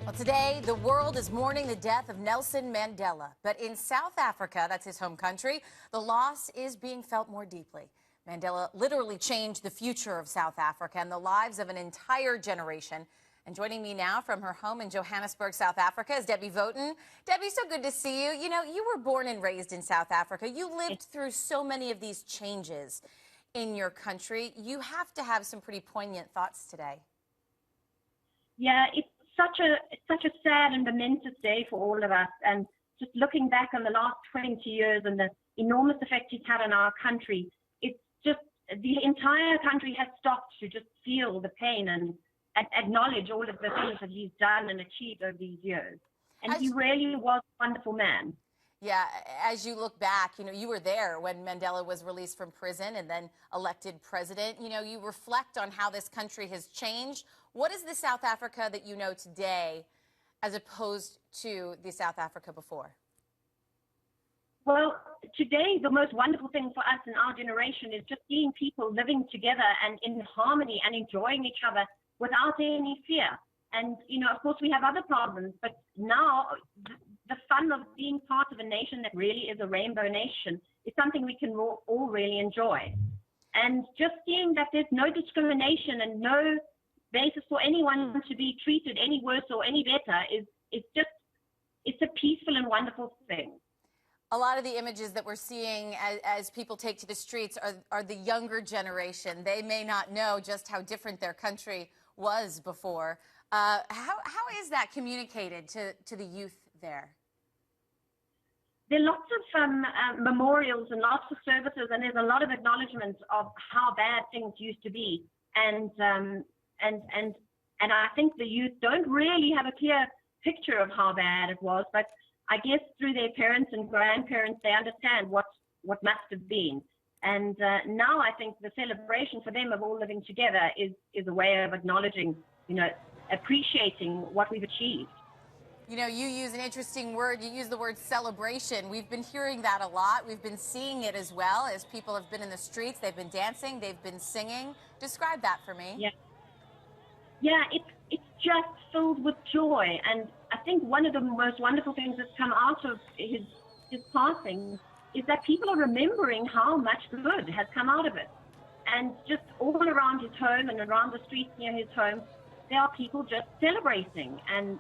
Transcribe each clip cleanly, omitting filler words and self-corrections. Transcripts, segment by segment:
Well, today, the world is mourning the death of Nelson Mandela. But in South Africa, that's his home country, the loss is being felt more deeply. Mandela literally changed the future of South Africa and the lives of an entire generation. And joining me now from her home in Johannesburg, South Africa, is Debbie Voten. Debbie, so good to see you. You know, you were born and raised in South Africa. You lived through so many of these changes in your country. You have to have some pretty poignant thoughts today. Yeah, it's such a sad and momentous day for all of us. And just looking back on the last 20 years and the enormous effect he's had on our country, it's just the entire country has stopped to just feel the pain and acknowledge all of the things that he's done and achieved over these years. And he really was a wonderful man. Yeah, as you look back, you know, you were there when Mandela was released from prison and then elected president. You know, you reflect on how this country has changed. What is the South Africa that you know today as opposed to the South Africa before? Well, today, the most wonderful thing for us in our generation is just seeing people living together and in harmony and enjoying each other without any fear. And, you know, of course, we have other problems, but now the fun of being part of a nation that really is a rainbow nation is something we can all really enjoy. And just seeing that there's no discrimination and no basis for anyone to be treated any worse or any better it's a peaceful and wonderful thing. A lot of the images that we're seeing as people take to the streets are the younger generation. They may not know just how different their country was before. How is that communicated to the youth there? There are lots of memorials and lots of services, and there's a lot of acknowledgement of how bad things used to be. And I think the youth don't really have a clear picture of how bad it was, but I guess through their parents and grandparents, they understand what must have been. And now I think the celebration for them of all living together is a way of acknowledging, you know, appreciating what we've achieved. You know, you use an interesting word. You use the word celebration. We've been hearing that a lot. We've been seeing it as well as people have been in the streets. They've been dancing. They've been singing. Describe that for me. Yeah, it's just filled with joy. And I think one of the most wonderful things that's come out of his passing is that people are remembering how much good has come out of it. And just all around his home and around the streets near his home, there are people just celebrating. And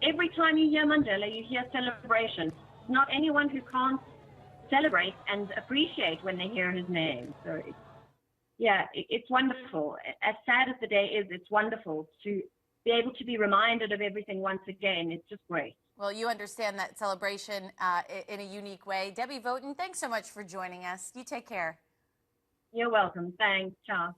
every time you hear Mandela, you hear celebration. Not anyone who can't celebrate and appreciate when they hear his name. So, it's wonderful. As sad as the day is, it's wonderful to be able to be reminded of everything once again. It's just great. Well, you understand that celebration in a unique way. Debbie Voten, thanks so much for joining us. You take care. You're welcome. Thanks. Ciao.